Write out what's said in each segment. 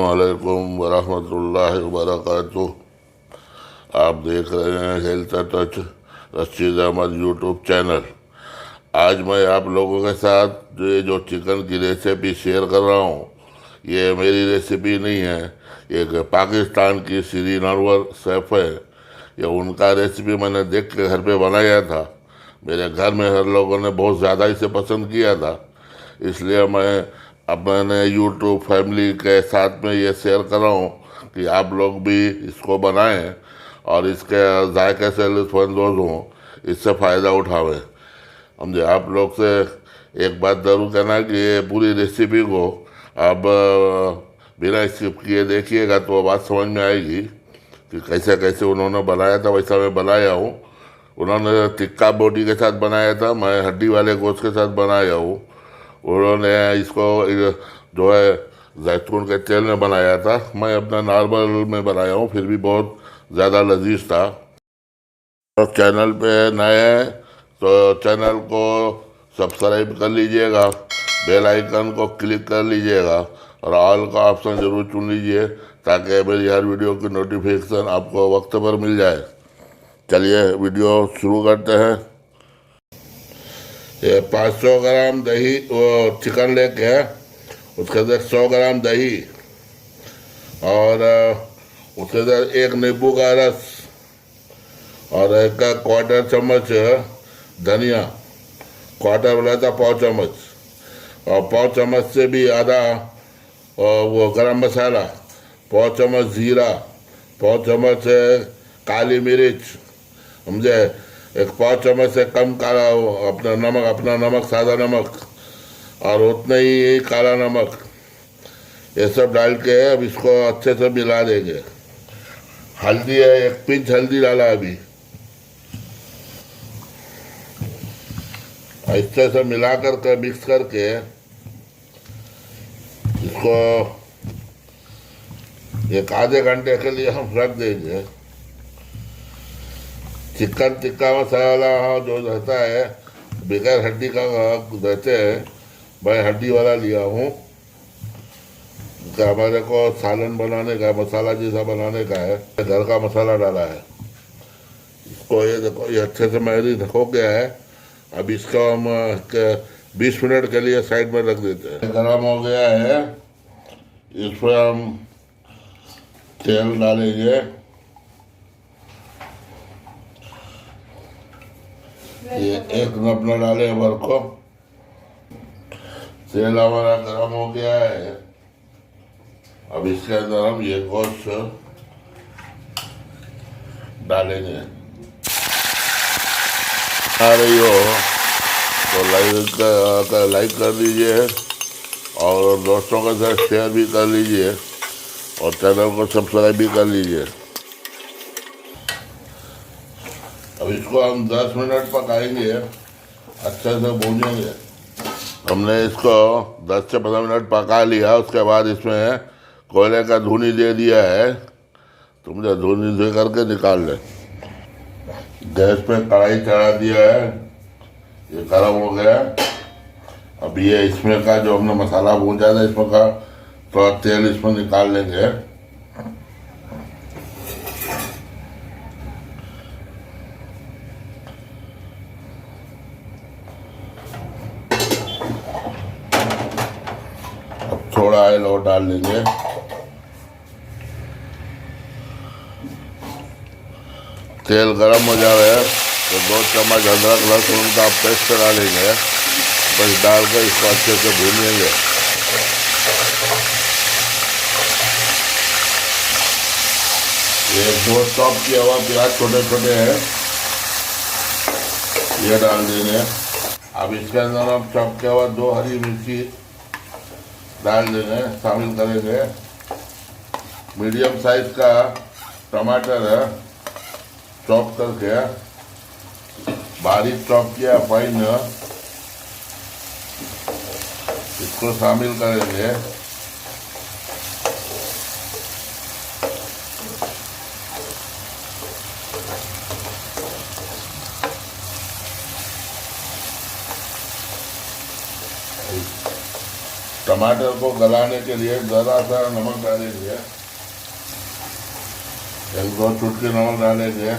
वालेकुम वरहमतुल्लाहि वबरकातुह। आप देख रहे हैं health touch Rashid Ahmed YouTube channel. आज मैं आप लोगों के साथ जो चिकन की रेसिपी शेयर कर रहा हूँ, ये मेरी रेसिपी नहीं है। एक पाकिस्तान की श्री नरवर शेफ़ है, ये उनका रेसिपी मैंने देख के घर पे बनाया था। मेरे घर में हर लोगों ने बहुत ज़्यादा इसे पसंद किया था, इसलिए मैं अपने यूट्यूब फैमिली के साथ में ये शेयर कर रहा हूँ कि आप लोग भी इसको बनाएं और इसके जायके से लुत्फ़अंदोज़ हों, इससे फ़ायदा उठावें। समझे। आप लोग से एक बात ज़रूर कहना कि ये पूरी रेसिपी को आप बिना स्किप किए देखिएगा तो बात समझ में आएगी कि कैसे कैसे उन्होंने बनाया था, वैसा मैं बनाया हूँ। उन्होंने टिक्का बोटी के साथ बनाया था, मैं हड्डी वाले गोश्त के साथ बनाया हूँ। उन्होंने इसको जो है जैतून के तेल में बनाया था, मैं अपना नॉर्मल में बनाया हूँ, फिर भी बहुत ज़्यादा लजीज था। तो चैनल पे नए हैं तो चैनल को सब्सक्राइब कर लीजिएगा, बेल आइकन को क्लिक कर लीजिएगा और ऑल का ऑप्शन ज़रूर चुन लीजिए ताकि मेरी हर वीडियो की नोटिफिकेशन आपको वक्त पर मिल जाए। चलिए वीडियो शुरू करते हैं। ये 500 ग्राम दही वो चिकन लेके है, उसके अंदर 100 ग्राम दही और उसके अंदर एक नींबू का रस और एक का क्वार्टर चम्मच धनिया, क्वार्टर बोला था पाव चम्मच, और पाव चम्मच से भी आधा वो गरम मसाला, पाव चम्मच जीरा, पाव चम्मच काली मिर्च, समझे, एक पाव चम्मच से कम काला अपना नमक सादा नमक और उतना ही काला नमक, ये सब डाल के अब इसको अच्छे से मिला देंगे। हल्दी है, एक पिंच हल्दी डाला अभी, अच्छे से मिला करके मिक्स करके इसको एक आधे घंटे के लिए हम रख देंगे। चिकन टिक्का मसाला जो रहता है बगैर हड्डी का रहते हैं, मैं हड्डी वाला लिया हूँ। हमारे को सालन बनाने का मसाला जैसा बनाने का है, घर का मसाला डाला है। इसको ये देखो, ये अच्छे से मैरिनेट हो गया है। अब इसको हम 20 मिनट के लिए साइड में रख देते हैं। गरम हो गया है, इसमें हम तेल डालेंगे। ये एक नपना डाले भर को। तेल हमारा गरम हो गया है, अब इसके अंदर हम ये गोश्त डालेंगे। आ रही हो तो लाइक कर दीजिए और दोस्तों के साथ शेयर भी कर लीजिए और चैनल को सब्सक्राइब भी कर लीजिए। अब इसको हम 10 मिनट पकाएंगे, अच्छे से भूनेंगे। हमने इसको 10 से 15 मिनट पका लिया, उसके बाद इसमें कोयले का धुनी दे दिया है, तुमने धुनी दे करके निकाल ले। गैस पे कढ़ाई चढ़ा दिया है, ये गर्म हो गया। अब ये इसमें का जो हमने मसाला भूंजा था इसमें का थोड़ा तेल इसमें निकाल लेंगे। अब थोड़ा ऑयल और डाल लेंगे। तेल गरम हो जा रहा है तो 2 चम्मच अदरक लहसुन का पेस्ट डालेंगे, बस डाल कर इसको अच्छे से भूनेंगे। ये 2 चॉप किया हुआ प्याज छोटे छोटे हैं, ये डाल देंगे। अब इसके अंदर हम चॉप किया हुआ 2 हरी मिर्ची डाल देंगे, शामिल करेंगे। मीडियम साइज का टमाटर है, चॉप करके बारीक चॉप किया फाइन, इसको शामिल करेंगे। टमाटर को गलाने के लिए ज़रा सा नमक डालेंगे, 1-2 चुटकी नमक डालेंगे।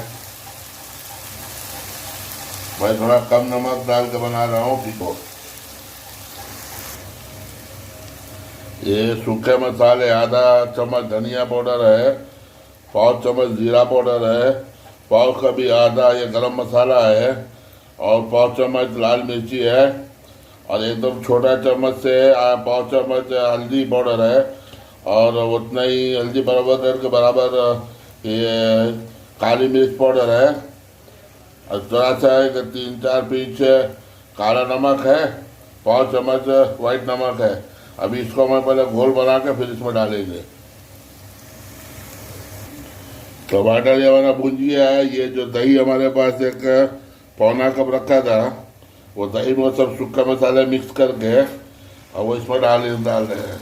मैं थोड़ा कम नमक डाल के बना रहा हूँ फीको। ये सूखे मसाले, आधा चम्मच धनिया पाउडर है, 1/4 चम्मच जीरा पाउडर है, 1/4 का भी आधा ये गरम मसाला है, और 1/4 चम्मच लाल मिर्ची है, और एकदम छोटा चम्मच से 1/4 चम्मच हल्दी पाउडर है, और उतना ही हल्दी बराबर के बराबर ये काली मिर्च पाउडर है, और थोड़ा सा 3-4 पीस काला नमक है, 1/4 चम्मच वाइट नमक है। अभी इसको मैं पहले घोल बना के फिर इसमें डालेंगे। टमाटर ये हमारा भुन गया है। ये जो दही हमारे पास एक 1/4 कप रखा था, वो दही में सब सूखा मसाले मिक्स करके और वो इसमें डाल रहे हैं।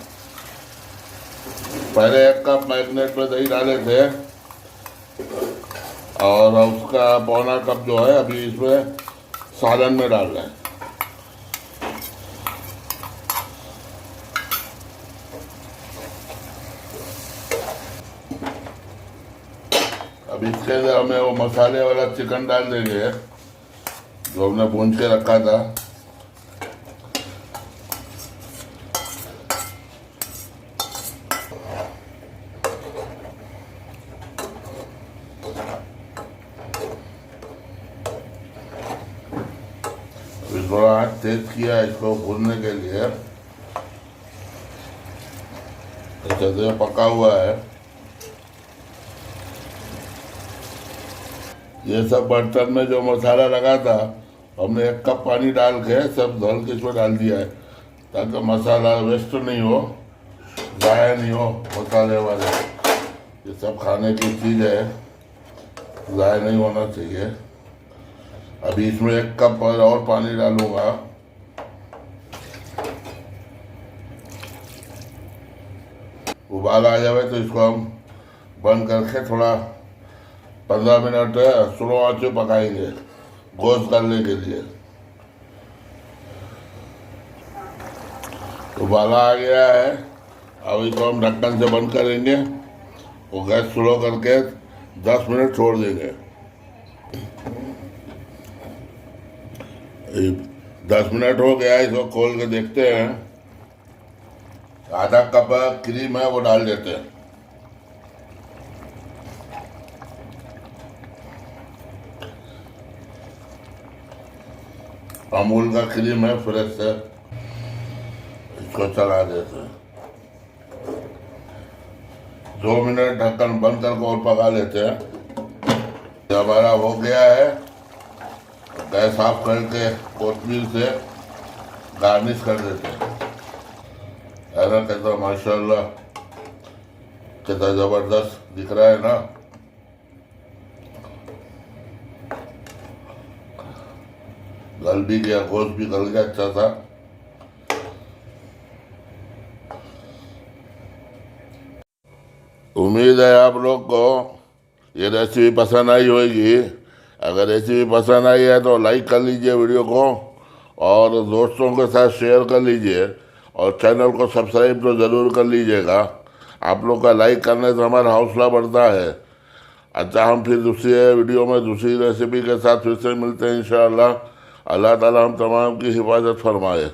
पहले 1 कप मैरिनेट में दही डाले थे, और उसका 1/4 कप जो है अभी इसमें सालन में डाल रहे हैं। अब इसके अंदर हमें वो मसाले वाला चिकन डाल देंगे जो हमने भून के रखा था। अभी थोड़ा हाथ तेज किया इसको भूनने के लिए, अच्छे से पका हुआ है। ये सब बर्तन में जो मसाला लगा था हमने 1 कप पानी डाल के सब धुल के इसमें डाल दिया है, ताकि मसाला वेस्ट नहीं हो, ज़ाया नहीं हो मसाले वाले। ये सब खाने की चीज़ है, ज़ाया नहीं होना चाहिए। अभी इसमें 1 कप और पानी डालूँगा। उबाल आ जाए तो इसको हम बंद करके थोड़ा 15 मिनट स्लो आंच पे पकाएंगे गोश्त गलने के लिए। उबाला आ गया है, अब इसको हम ढक्कन से बंद करेंगे और गैस स्लो करके 10 मिनट छोड़ देंगे। 10 मिनट हो गया, इसको खोल के देखते हैं। आधा कप क्रीम है वो डाल देते हैं। अमूल का क्रीम है फ्रेश है, इसको चला देते हैं। 2 मिनट ढक्कन बंद करके और पका लेते हैं। हमारा हो गया है, गैस ऑफ करके कोथिंबीर से गार्निश कर देते हैं। ऐसा कहता माशाल्लाह कितना ज़बरदस्त दिख रहा है ना। गल भी गया, गोश्त भी गल गया अच्छा था। उम्मीद है आप लोग को ये रेसिपी पसंद आई होगी। अगर रेसिपी पसंद आई है तो लाइक कर लीजिए वीडियो को, और दोस्तों के साथ शेयर कर लीजिए, और चैनल को सब्सक्राइब तो ज़रूर कर लीजिएगा। आप लोग का लाइक करने से हमारा हौसला बढ़ता है। अच्छा, हम फिर दूसरी वीडियो में दूसरी रेसिपी के साथ फिर से मिलते हैं इंशाअल्लाह। अल्लाह ताला हम तमाम की हिफाजत फरमाए।